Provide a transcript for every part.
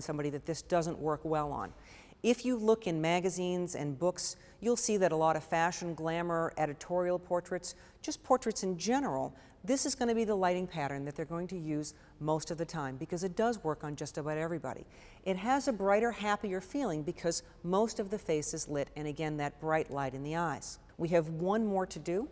somebody that this doesn't work well on. If you look in magazines and books, you'll see that a lot of fashion, glamour, editorial portraits, just portraits in general, this is going to be the lighting pattern that they're going to use most of the time because it does work on just about everybody. It has a brighter, happier feeling because most of the face is lit, and again, that bright light in the eyes. We have one more to do.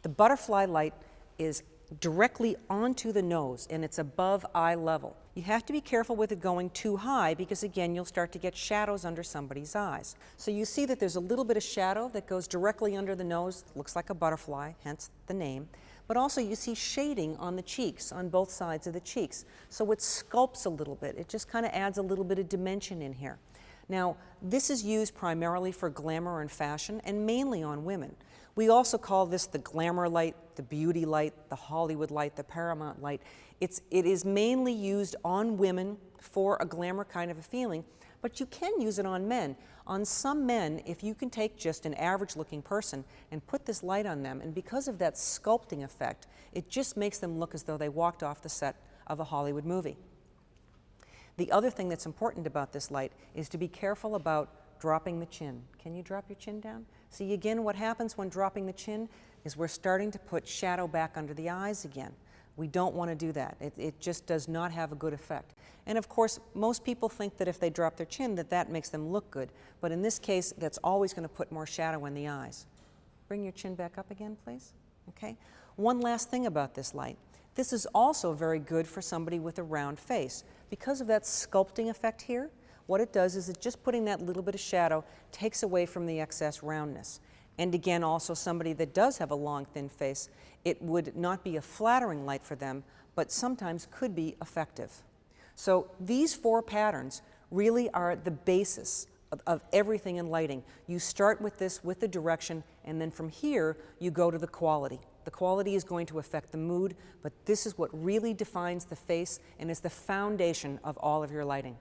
The butterfly light is directly onto the nose, and it's above eye level. You have to be careful with it going too high because again you'll start to get shadows under somebody's eyes. So you see that there's a little bit of shadow that goes directly under the nose, looks like a butterfly, hence the name. But also you see shading on the cheeks, on both sides of the cheeks. So it sculpts a little bit. It just kind of adds a little bit of dimension in here. Now, this is used primarily for glamour and fashion and mainly on women. We also call this the glamour light, the beauty light, the Hollywood light, the Paramount light. It is mainly used on women for a glamour kind of a feeling, but you can use it on men. On some men, if you can take just an average looking person and put this light on them, and because of that sculpting effect, it just makes them look as though they walked off the set of a Hollywood movie. The other thing that's important about this light is to be careful about dropping the chin. Can you drop your chin down? See, again, what happens when dropping the chin is we're starting to put shadow back under the eyes again. We don't want to do that. It just does not have a good effect. And of course, most people think that if they drop their chin that makes them look good. But in this case, that's always going to put more shadow in the eyes. Bring your chin back up again, please. Okay. One last thing about this light. This is also very good for somebody with a round face. Because of that sculpting effect here, what it does is just putting that little bit of shadow takes away from the excess roundness. And again, also somebody that does have a long, thin face, it would not be a flattering light for them, but sometimes could be effective. So these four patterns really are the basis of everything in lighting. You start with this, with the direction, and then from here, you go to the quality. The quality is going to affect the mood, but this is what really defines the face and is the foundation of all of your lighting.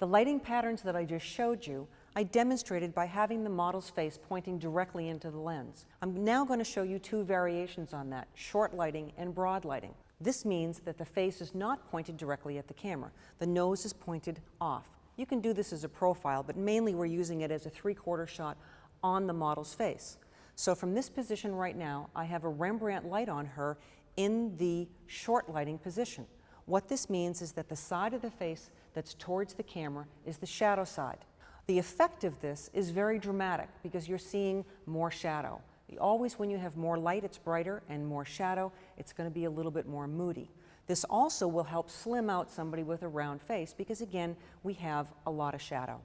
The lighting patterns that I just showed you, I demonstrated by having the model's face pointing directly into the lens. I'm now going to show you two variations on that, short lighting and broad lighting. This means that the face is not pointed directly at the camera. The nose is pointed off. You can do this as a profile, but mainly we're using it as a 3/4 shot on the model's face. So from this position right now, I have a Rembrandt light on her in the short lighting position. What this means is that the side of the face that's towards the camera is the shadow side. The effect of this is very dramatic because you're seeing more shadow. Always when you have more light, it's brighter, and more shadow, it's going to be a little bit more moody. This also will help slim out somebody with a round face because, again, we have a lot of shadow.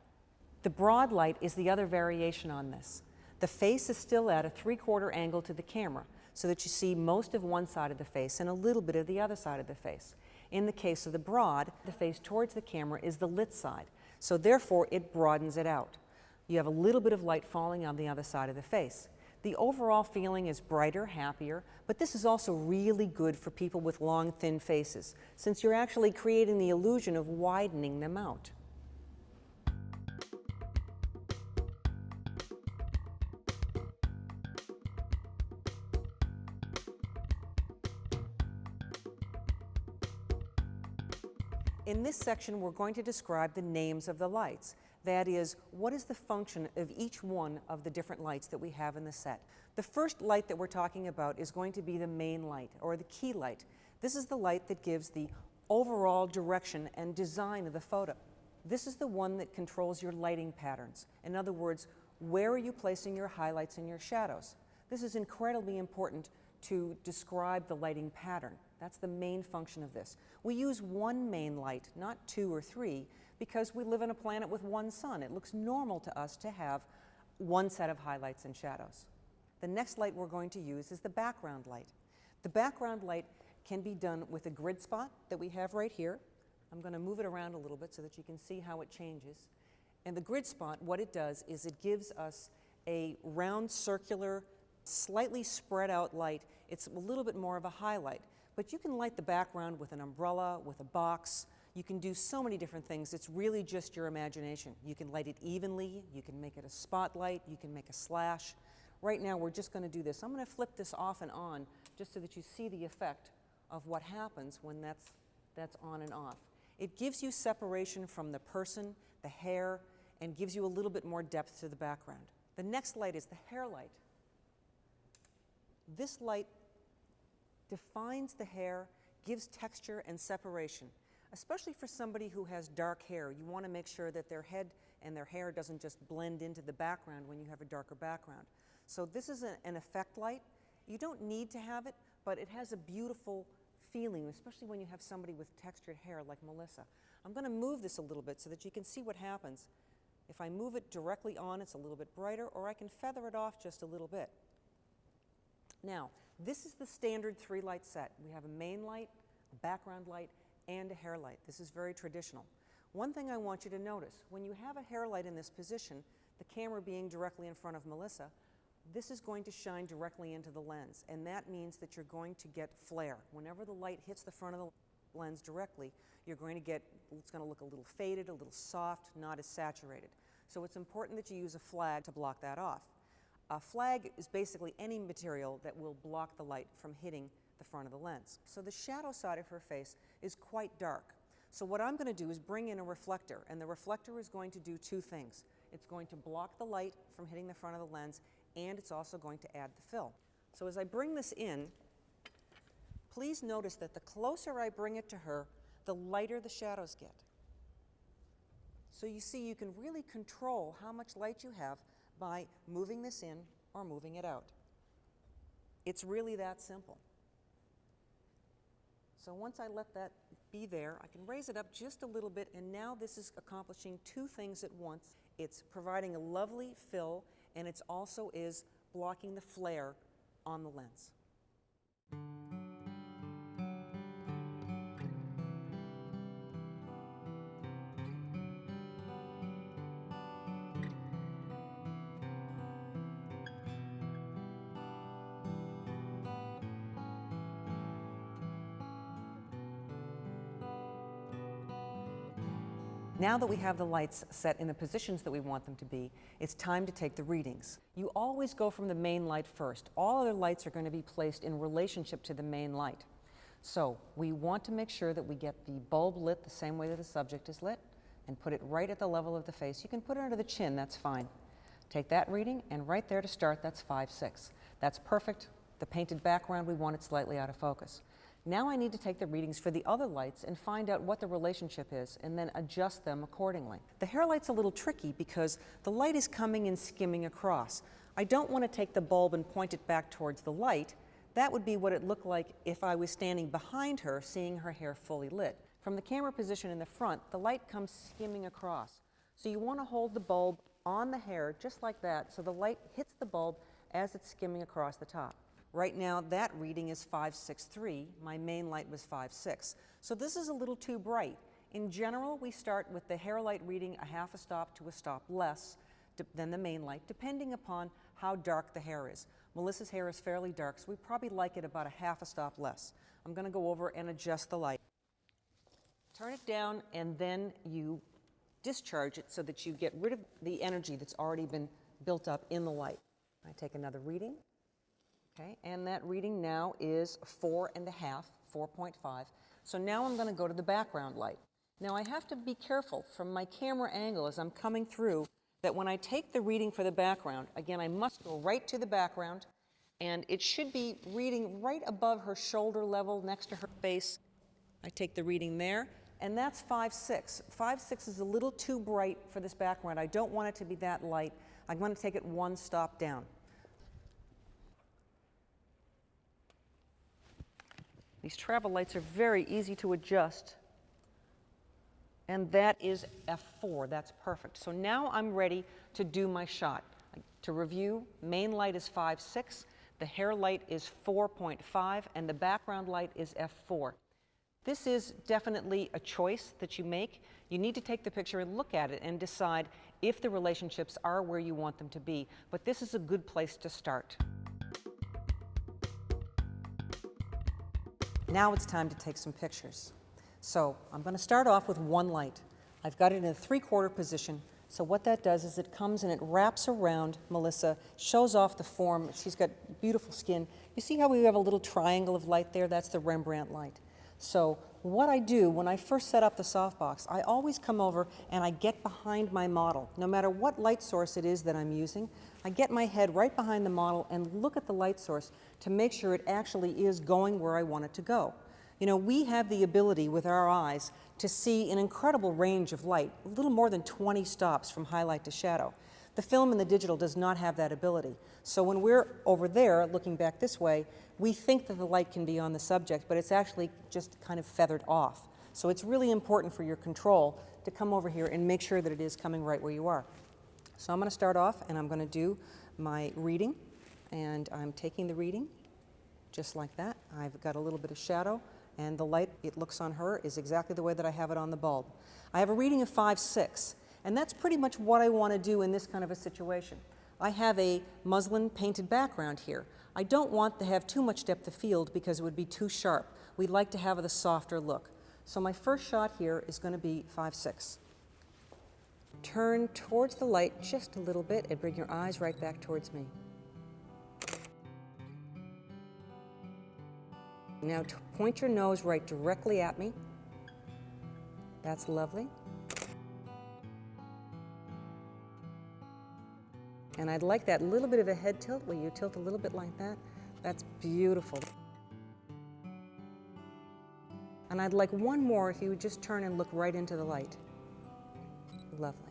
The broad light is the other variation on this. The face is still at a 3/4 angle to the camera so that you see most of one side of the face and a little bit of the other side of the face. In the case of the broad, the face towards the camera is the lit side, so therefore it broadens it out. You have a little bit of light falling on the other side of the face. The overall feeling is brighter, happier, but this is also really good for people with long, thin faces, since you're actually creating the illusion of widening them out. In this section, we're going to describe the names of the lights. That is, what is the function of each one of the different lights that we have in the set. The first light that we're talking about is going to be the main light, or the key light. This is the light that gives the overall direction and design of the photo. This is the one that controls your lighting patterns. In other words, where are you placing your highlights and your shadows? This is incredibly important to describe the lighting pattern. That's the main function of this. We use one main light, not two or three, because we live on a planet with one sun. It looks normal to us to have one set of highlights and shadows. The next light we're going to use is the background light. The background light can be done with a grid spot that we have right here. I'm going to move it around a little bit so that you can see how it changes. And the grid spot, what it does is it gives us a round, circular, slightly spread out light. It's a little bit more of a highlight. But you can light the background with an umbrella, with a box. You can do so many different things. It's really just your imagination. You can light it evenly. You can make it a spotlight. You can make a slash. Right now, we're just going to do this. I'm going to flip this off and on just so that you see the effect of what happens when that's on and off. It gives you separation from the person, the hair, and gives you a little bit more depth to the background. The next light is the hair light. This light defines the hair, gives texture and separation. Especially for somebody who has dark hair, you want to make sure that their head and their hair doesn't just blend into the background when you have a darker background. So this is an effect light. You don't need to have it, but it has a beautiful feeling, especially when you have somebody with textured hair like Melissa. I'm going to move this a little bit so that you can see what happens. If I move it directly on, it's a little bit brighter, or I can feather it off just a little bit. Now, this is the standard 3-light set. We have a main light, a background light, and a hair light. This is very traditional. One thing I want you to notice, when you have a hair light in this position, the camera being directly in front of Melissa, this is going to shine directly into the lens, and that means that you're going to get flare. Whenever the light hits the front of the lens directly, you're going to get, it's going to look a little faded, a little soft, not as saturated. So it's important that you use a flag to block that off. A flag is basically any material that will block the light from hitting the front of the lens. So the shadow side of her face is quite dark. So what I'm going to do is bring in a reflector, and the reflector is going to do two things. It's going to block the light from hitting the front of the lens, and it's also going to add the fill. So as I bring this in, please notice that the closer I bring it to her, the lighter the shadows get. So you see, you can really control how much light you have by moving this in or moving it out. It's really that simple. So once I let that be there, I can raise it up just a little bit, and now this is accomplishing two things at once. It's providing a lovely fill, and it also is blocking the flare on the lens. Now that we have the lights set in the positions that we want them to be, it's time to take the readings. You always go from the main light first. All other lights are going to be placed in relationship to the main light. So we want to make sure that we get the bulb lit the same way that the subject is lit and put it right at the level of the face. You can put it under the chin, that's fine. Take that reading, and right there to start, that's 5/6. That's perfect. The painted background, we want it slightly out of focus. Now I need to take the readings for the other lights and find out what the relationship is and then adjust them accordingly. The hair light's a little tricky because the light is coming and skimming across. I don't want to take the bulb and point it back towards the light. That would be what it looked like if I was standing behind her, seeing her hair fully lit. From the camera position in the front, the light comes skimming across. So you want to hold the bulb on the hair just like that so the light hits the bulb as it's skimming across the top. Right now, that reading is 5/6/3. My main light was 5/6. So this is a little too bright. In general, we start with the hair light reading a half a stop to a stop less than the main light, depending upon how dark the hair is. Melissa's hair is fairly dark, so we probably like it about a half a stop less. I'm going to go over and adjust the light. Turn it down, and then you discharge it so that you get rid of the energy that's already been built up in the light. I take another reading. Okay, and that reading now is 4.5, 4.5. So now I'm going to go to the background light. Now I have to be careful from my camera angle as I'm coming through that when I take the reading for the background, again, I must go right to the background, and it should be reading right above her shoulder level next to her face. I take the reading there, and that's 5/6. 5/6 is a little too bright for this background. I don't want it to be that light. I'm going to take it one stop down. These travel lights are very easy to adjust, and that is f4. That's perfect. So now I'm ready to do my shot. To review, main light is 5/6, the hair light is 4.5, and the background light is f4. This is definitely a choice that you make. You need to take the picture and look at it and decide if the relationships are where you want them to be, but this is a good place to start. Now it's time to take some pictures. So I'm going to start off with one light. I've got it in a 3/4 position So what that does is it comes and it wraps around Melissa, shows off the form. She's got beautiful skin. You see how we have a little triangle of light there? That's the Rembrandt light. So what I do when I first set up the softbox, I always come over and I get behind my model. No matter what light source it is that I'm using, I get my head right behind the model and look at the light source to make sure it actually is going where I want it to go. You know, we have the ability with our eyes to see an incredible range of light, a little more than 20 stops from highlight to shadow. The film and the digital does not have that ability. So when we're over there looking back this way, we think that the light can be on the subject, but it's actually just kind of feathered off. So it's really important for your control to come over here and make sure that it is coming right where you are. So I'm going to start off and I'm going to do my reading, and I'm taking the reading just like that. I've got a little bit of shadow, and the light it looks on her is exactly the way that I have it on the bulb. I have a reading of 5/6, and that's pretty much what I want to do in this kind of a situation. I have a muslin painted background here. I don't want to have too much depth of field because it would be too sharp. We'd like to have a softer look. So my first shot here is going to be 5/6. Turn towards the light just a little bit and bring your eyes right back towards me. Now point your nose right directly at me. That's lovely. And I'd like that little bit of a head tilt where you tilt a little bit like that. That's beautiful. And I'd like one more if you would just turn and look right into the light. Lovely.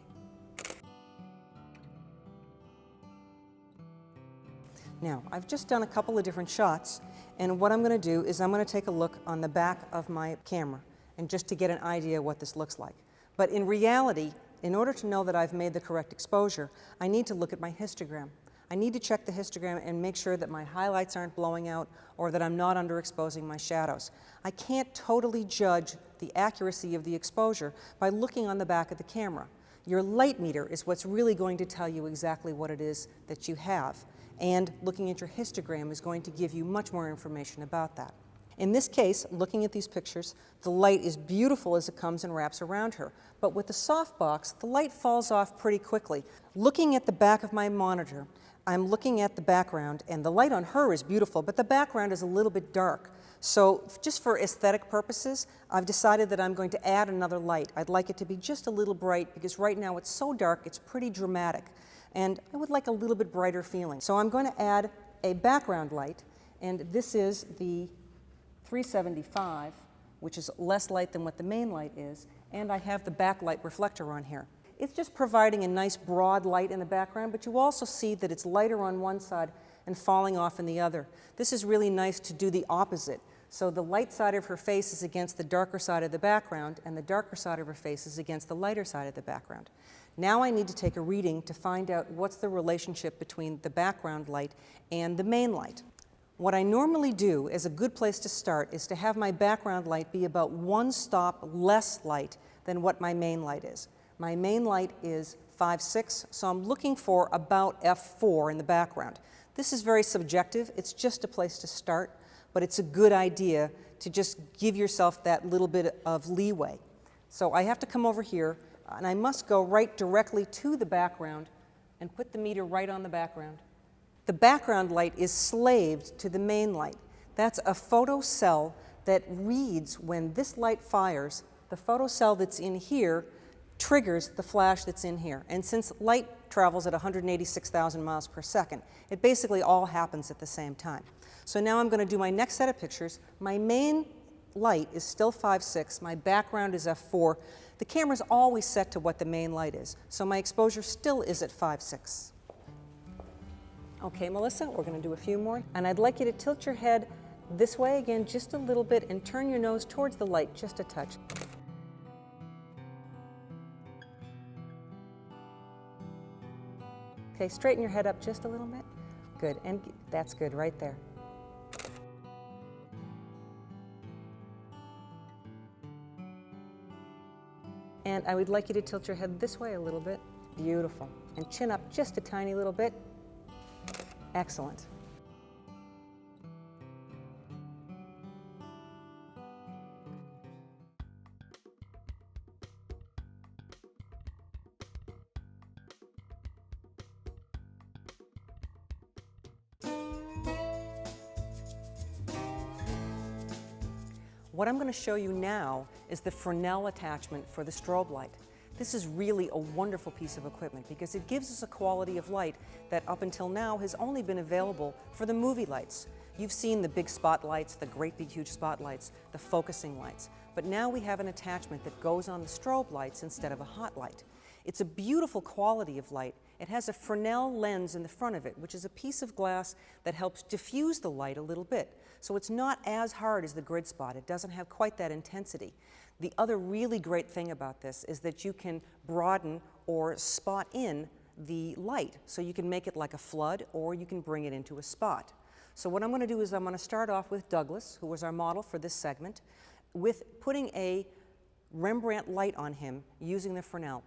Now, I've just done a couple of different shots, and what I'm going to do is I'm going to take a look on the back of my camera, and just to get an idea of what this looks like. But in reality, in order to know that I've made the correct exposure, I need to look at my histogram. I need to check the histogram and make sure that my highlights aren't blowing out or that I'm not underexposing my shadows. I can't totally judge the accuracy of the exposure by looking on the back of the camera. Your light meter is what's really going to tell you exactly what it is that you have, and looking at your histogram is going to give you much more information about that. In this case, looking at these pictures, the light is beautiful as it comes and wraps around her. But with the softbox, the light falls off pretty quickly. Looking at the back of my monitor, I'm looking at the background, and the light on her is beautiful, but the background is a little bit dark. So just for aesthetic purposes, I've decided that I'm going to add another light. I'd like it to be just a little bright, because right now it's so dark, it's pretty dramatic. And I would like a little bit brighter feeling. So I'm going to add a background light, and this is the 375, which is less light than what the main light is, and I have the backlight reflector on here. It's just providing a nice broad light in the background, but you also see that it's lighter on one side and falling off in the other. This is really nice to do the opposite. So the light side of her face is against the darker side of the background, and the darker side of her face is against the lighter side of the background. Now I need to take a reading to find out what's the relationship between the background light and the main light. What I normally do as a good place to start is to have my background light be about one stop less light than what my main light is. My main light is 5/6, so I'm looking for about f4 in the background. This is very subjective. It's just a place to start, but it's a good idea to just give yourself that little bit of leeway. So I have to come over here, and I must go right directly to the background and put the meter right on the background. The background light is slaved to the main light. That's a photocell that reads when this light fires. The photocell that's in here triggers the flash that's in here. And since light travels at 186,000 miles per second, it basically all happens at the same time. So now I'm going to do my next set of pictures. My main light is still 5/6. My background is f4. The camera's always set to what the main light is, so my exposure still is at 5/6. Okay, Melissa, we're going to do a few more. And I'd like you to tilt your head this way again just a little bit and turn your nose towards the light just a touch. Okay, straighten your head up just a little bit. Good, and that's good right there. And I would like you to tilt your head this way a little bit. Beautiful. And chin up just a tiny little bit. Excellent. What I'm going to show you now is the Fresnel attachment for the strobe light. This is really a wonderful piece of equipment because it gives us a quality of light that up until now has only been available for the movie lights. You've seen the big spotlights, the great big huge spotlights, the focusing lights, but now we have an attachment that goes on the strobe lights instead of a hot light. It's a beautiful quality of light. It has a Fresnel lens in the front of it, which is a piece of glass that helps diffuse the light a little bit. So it's not as hard as the grid spot. It doesn't have quite that intensity. The other really great thing about this is that you can broaden or spot in the light. So you can make it like a flood or you can bring it into a spot. So what I'm going to do is I'm going to start off with Douglas, who was our model for this segment, with putting a Rembrandt light on him using the Fresnel.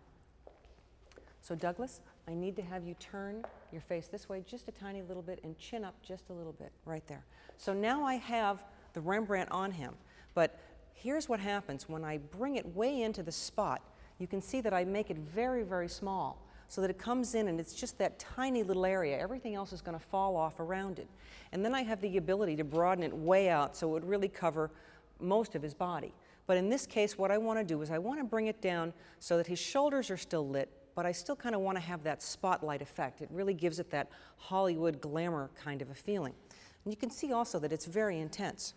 So Douglas, I need to have you turn your face this way just a tiny little bit and chin up just a little bit, right there. So now I have the Rembrandt on him, but here's what happens. When I bring it way into the spot, you can see that I make it very, very small so that it comes in and it's just that tiny little area. Everything else is going to fall off around it. And then I have the ability to broaden it way out so it would really cover most of his body. But in this case, what I want to do is I want to bring it down so that his shoulders are still lit, but I still kind of want to have that spotlight effect. It really gives it that Hollywood glamour kind of a feeling. And you can see also that it's very intense.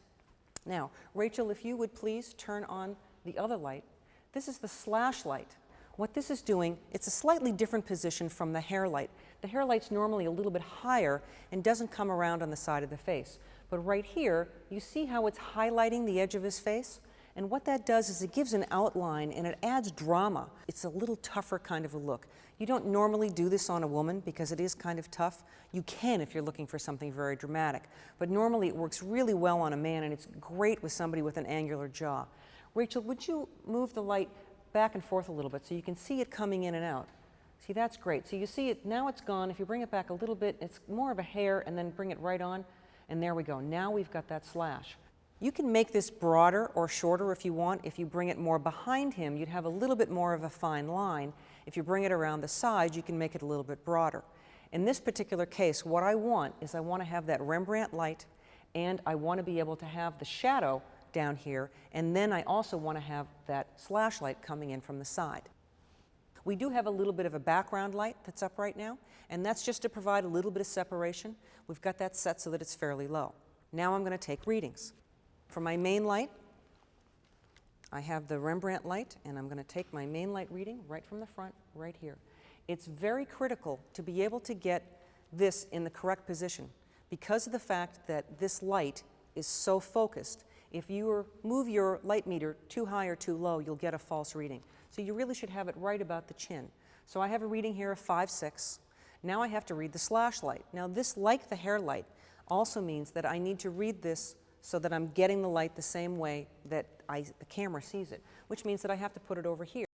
Now, Rachel, if you would please turn on the other light. This is the slash light. What this is doing, it's a slightly different position from the hair light. The hair light's normally a little bit higher and doesn't come around on the side of the face. But right here, you see how it's highlighting the edge of his face? And what that does is it gives an outline and it adds drama. It's a little tougher kind of a look. You don't normally do this on a woman because it is kind of tough. You can if you're looking for something very dramatic. But normally it works really well on a man and it's great with somebody with an angular jaw. Rachel, would you move the light back and forth a little bit so you can see it coming in and out? See, that's great. So you see it, now it's gone. If you bring it back a little bit, it's more of a hair and then bring it right on. And there we go. Now we've got that slash. You can make this broader or shorter if you want. If you bring it more behind him, you'd have a little bit more of a fine line. If you bring it around the sides, you can make it a little bit broader. In this particular case, what I want is I want to have that Rembrandt light, and I want to be able to have the shadow down here, and then I also want to have that slash light coming in from the side. We do have a little bit of a background light that's up right now, and that's just to provide a little bit of separation. We've got that set so that it's fairly low. Now I'm going to take readings. For my main light, I have the Rembrandt light, and I'm going to take my main light reading right from the front, right here. It's very critical to be able to get this in the correct position because of the fact that this light is so focused. If you move your light meter too high or too low, you'll get a false reading. So you really should have it right about the chin. So I have a reading here of 5/6. Now I have to read the slash light. Now this, like the hair light, also means that I need to read this so that I'm getting the light the same way that the camera sees it, which means that I have to put it over here.